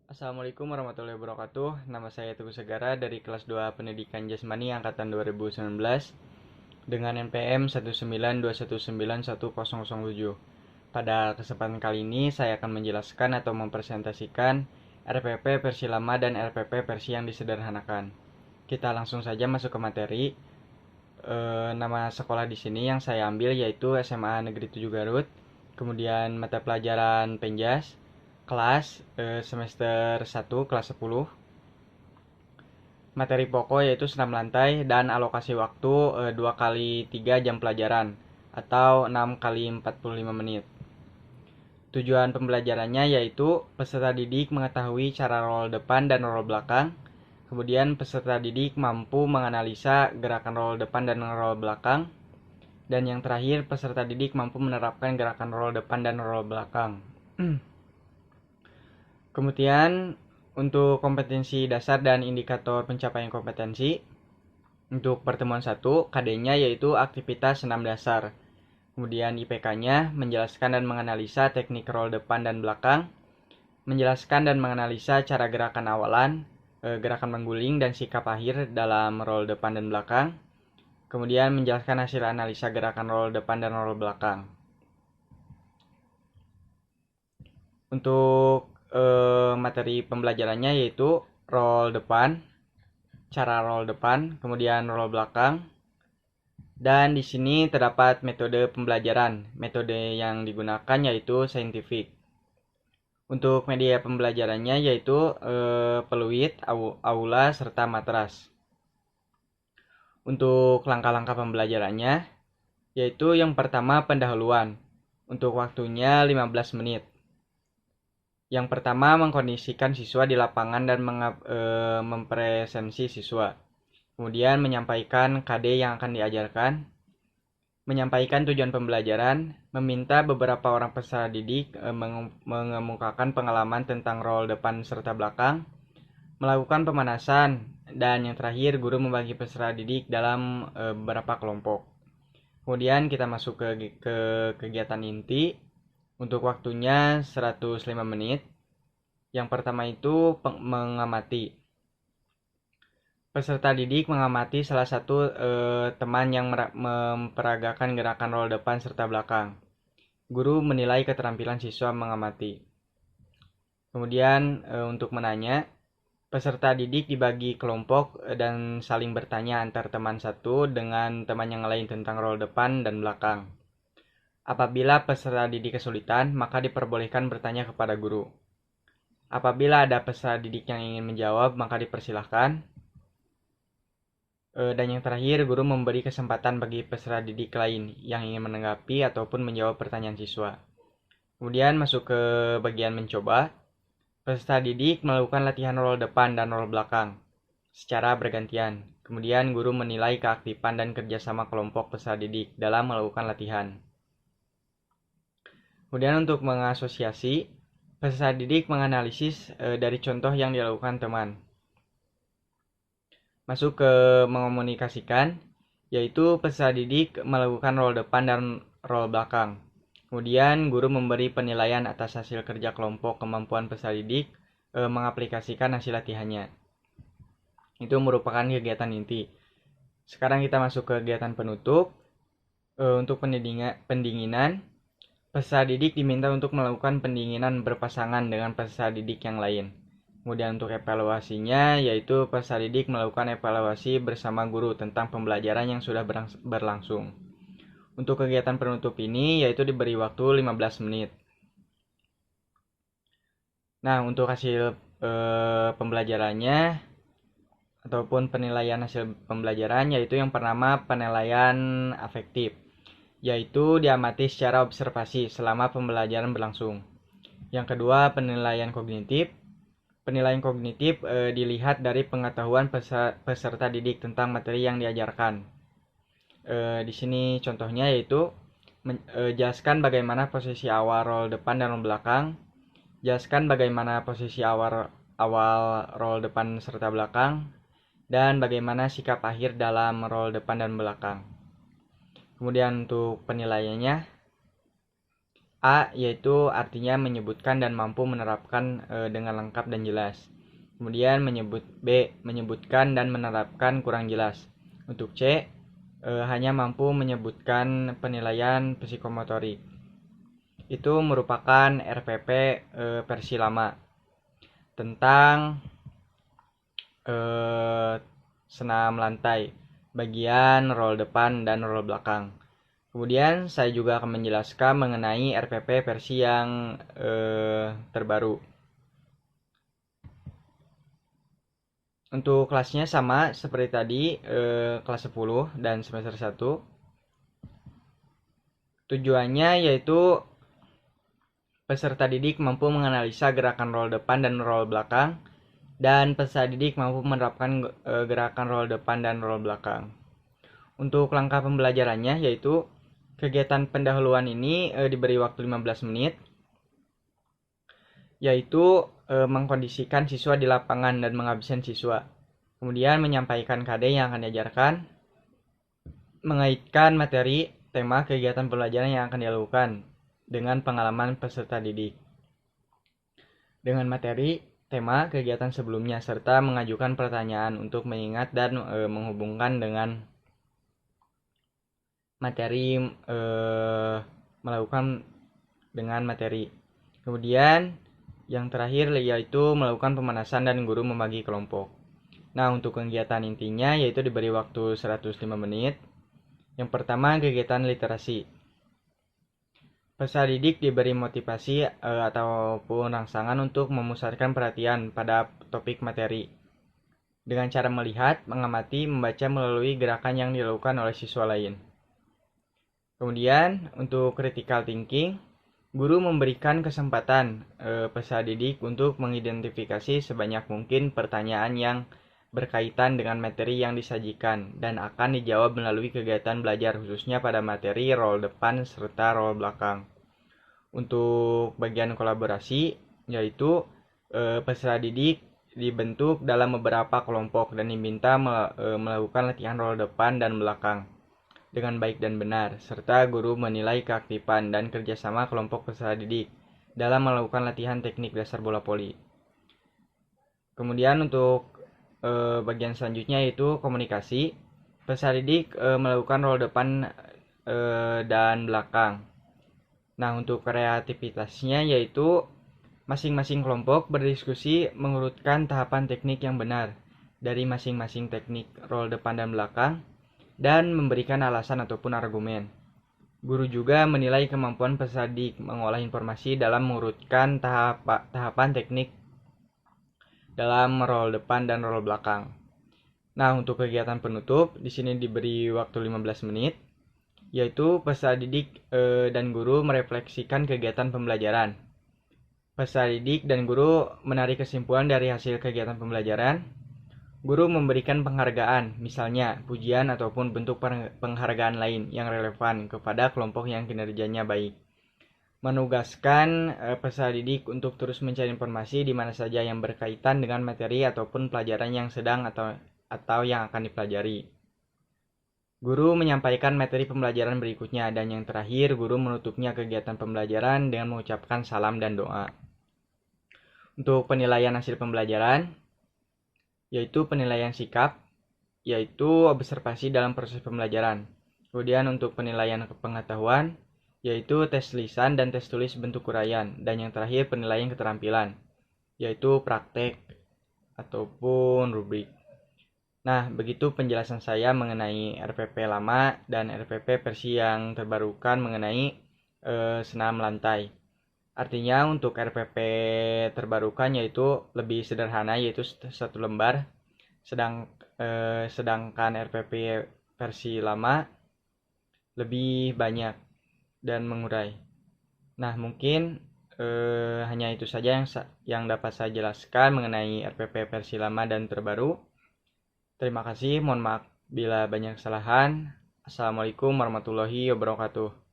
Assalamualaikum warahmatullahi wabarakatuh. Nama saya Teguh Segara dari kelas 2 Pendidikan Jasmani angkatan 2019 dengan NPM 192191007. Pada kesempatan kali ini saya akan menjelaskan atau mempresentasikan RPP versi lama dan RPP versi yang disederhanakan. Kita langsung saja masuk ke materi. Nama sekolah di sini yang saya ambil yaitu SMA Negeri 7 Garut. Kemudian mata pelajaran Penjas, kelas semester 1 kelas 10. Materi pokok yaitu senam lantai dan alokasi waktu 2 kali 3 jam pelajaran atau 6 kali 45 menit. Tujuan pembelajarannya yaitu peserta didik mengetahui cara roll depan dan roll belakang. Kemudian peserta didik mampu menganalisa gerakan roll depan dan roll belakang. Dan yang terakhir, peserta didik mampu menerapkan gerakan roll depan dan roll belakang. Kemudian untuk kompetensi dasar dan indikator pencapaian kompetensi, untuk pertemuan 1, KD-nya yaitu aktivitas senam dasar. Kemudian IPK-nya menjelaskan dan menganalisa teknik roll depan dan belakang, menjelaskan dan menganalisa cara gerakan awalan, gerakan mengguling dan sikap akhir dalam roll depan dan belakang. Kemudian menjelaskan hasil analisa gerakan roll depan dan roll belakang. Untuk materi pembelajarannya yaitu roll depan, cara roll depan, kemudian roll belakang. Dan di sini terdapat metode pembelajaran. Metode yang digunakan yaitu saintifik. Untuk media pembelajarannya yaitu peluit, aula, serta matras. Untuk langkah-langkah pembelajarannya yaitu yang pertama pendahuluan. Untuk waktunya 15 menit. Yang pertama mengkondisikan siswa di lapangan dan mempresensi siswa. Kemudian menyampaikan KD yang akan diajarkan, menyampaikan tujuan pembelajaran, meminta beberapa orang peserta didik mengemukakan pengalaman tentang role depan serta belakang, melakukan pemanasan, dan yang terakhir guru membagi peserta didik dalam beberapa kelompok. Kemudian kita masuk ke kegiatan inti. Untuk waktunya 105 menit. Yang pertama itu mengamati. Peserta didik mengamati salah satu teman yang memperagakan gerakan roll depan serta belakang. Guru menilai keterampilan siswa mengamati. Kemudian untuk menanya, peserta didik dibagi kelompok dan saling bertanya antar teman satu dengan teman yang lain tentang roll depan dan belakang. Apabila peserta didik kesulitan, maka diperbolehkan bertanya kepada guru. Apabila ada peserta didik yang ingin menjawab, maka dipersilahkan. Dan yang terakhir, guru memberi kesempatan bagi peserta didik lain yang ingin menanggapi ataupun menjawab pertanyaan siswa. Kemudian masuk ke bagian mencoba. Peserta didik melakukan latihan roll depan dan roll belakang secara bergantian. Kemudian guru menilai keaktifan dan kerjasama kelompok peserta didik dalam melakukan latihan. Kemudian untuk mengasosiasi, peserta didik menganalisis dari contoh yang dilakukan teman. Masuk ke mengomunikasikan, yaitu peserta didik melakukan roll depan dan roll belakang. Kemudian guru memberi penilaian atas hasil kerja kelompok kemampuan peserta didik mengaplikasikan hasil latihannya. Itu merupakan kegiatan inti. Sekarang kita masuk ke kegiatan penutup. Untuk pendinginan, peserta didik diminta untuk melakukan pendinginan berpasangan dengan peserta didik yang lain. Kemudian untuk evaluasinya, yaitu peserta didik melakukan evaluasi bersama guru tentang pembelajaran yang sudah berlangsung. Untuk kegiatan penutup ini, yaitu diberi waktu 15 menit. Nah, untuk hasil pembelajarannya, ataupun penilaian hasil pembelajaran, yaitu yang pertama penilaian afektif, yaitu diamati secara observasi selama pembelajaran berlangsung. Yang kedua, penilaian kognitif. Penilaian kognitif dilihat dari pengetahuan peserta didik tentang materi yang diajarkan. Di sini contohnya yaitu jelaskan bagaimana posisi awal roll depan dan roll belakang. Jelaskan bagaimana posisi awal roll depan serta belakang. Dan bagaimana sikap akhir dalam roll depan dan belakang. Kemudian untuk penilaiannya, A yaitu artinya menyebutkan dan mampu menerapkan dengan lengkap dan jelas. Kemudian B menyebutkan dan menerapkan kurang jelas. Untuk C hanya mampu menyebutkan penilaian psikomotorik. Itu merupakan RPP versi lama tentang senam lantai, bagian roll depan dan roll belakang. Kemudian saya juga akan menjelaskan mengenai RPP versi yang terbaru. Untuk kelasnya sama seperti tadi, kelas 10 dan semester 1. Tujuannya yaitu peserta didik mampu menganalisa gerakan roll depan dan roll belakang, dan peserta didik mampu menerapkan gerakan roll depan dan roll belakang. Untuk langkah pembelajarannya yaitu kegiatan pendahuluan ini diberi waktu 15 menit, yaitu mengkondisikan siswa di lapangan dan mengabsen siswa. Kemudian menyampaikan KD yang akan diajarkan, mengaitkan materi, tema, kegiatan pembelajaran yang akan dilakukan dengan pengalaman peserta didik. Dengan materi, tema, kegiatan sebelumnya, serta mengajukan pertanyaan untuk mengingat dan menghubungkan dengan materi, melakukan dengan materi. Kemudian yang terakhir yaitu melakukan pemanasan dan guru membagi kelompok. Nah, untuk kegiatan intinya yaitu diberi waktu 105 menit. Yang pertama, kegiatan literasi. Peserta didik diberi motivasi ataupun rangsangan untuk memusatkan perhatian pada topik materi dengan cara melihat, mengamati, membaca melalui gerakan yang dilakukan oleh siswa lain. Kemudian, untuk critical thinking, guru memberikan kesempatan peserta didik untuk mengidentifikasi sebanyak mungkin pertanyaan yang berkaitan dengan materi yang disajikan dan akan dijawab melalui kegiatan belajar khususnya pada materi roll depan serta roll belakang. Untuk bagian kolaborasi yaitu peserta didik dibentuk dalam beberapa kelompok dan diminta melakukan latihan roll depan dan belakang dengan baik dan benar, serta guru menilai keaktifan dan kerjasama kelompok peserta didik dalam melakukan latihan teknik dasar bola voli. Kemudian untuk bagian selanjutnya yaitu komunikasi. Peserta didik melakukan roll depan dan belakang. Nah, untuk kreativitasnya yaitu masing-masing kelompok berdiskusi mengurutkan tahapan teknik yang benar dari masing-masing teknik roll depan dan belakang dan memberikan alasan ataupun argumen. Guru juga menilai kemampuan peserta didik mengolah informasi dalam mengurutkan tahapan teknik dalam roll depan dan roll belakang. Nah, untuk kegiatan penutup di sini diberi waktu 15 menit, yaitu peserta didik dan guru merefleksikan kegiatan pembelajaran. Peserta didik dan guru menarik kesimpulan dari hasil kegiatan pembelajaran. Guru memberikan penghargaan, misalnya pujian ataupun bentuk penghargaan lain yang relevan kepada kelompok yang kinerjanya baik. Menugaskan peserta didik untuk terus mencari informasi di mana saja yang berkaitan dengan materi ataupun pelajaran yang sedang atau yang akan dipelajari. Guru menyampaikan materi pembelajaran berikutnya, dan yang terakhir guru menutupnya kegiatan pembelajaran dengan mengucapkan salam dan doa. Untuk penilaian hasil pembelajaran, yaitu penilaian sikap, yaitu observasi dalam proses pembelajaran. Kemudian untuk penilaian pengetahuan, yaitu tes lisan dan tes tulis bentuk uraian. Dan yang terakhir penilaian keterampilan, yaitu praktek ataupun rubrik. Nah, begitu penjelasan saya mengenai RPP lama dan RPP versi yang terbarukan mengenai senam lantai. Artinya untuk RPP terbarukan yaitu lebih sederhana, yaitu satu lembar, sedangkan RPP versi lama lebih banyak dan mengurai. Nah, mungkin hanya itu saja yang dapat saya jelaskan mengenai RPP versi lama dan terbaru. Terima kasih, mohon maaf bila banyak kesalahan. Assalamualaikum warahmatullahi wabarakatuh.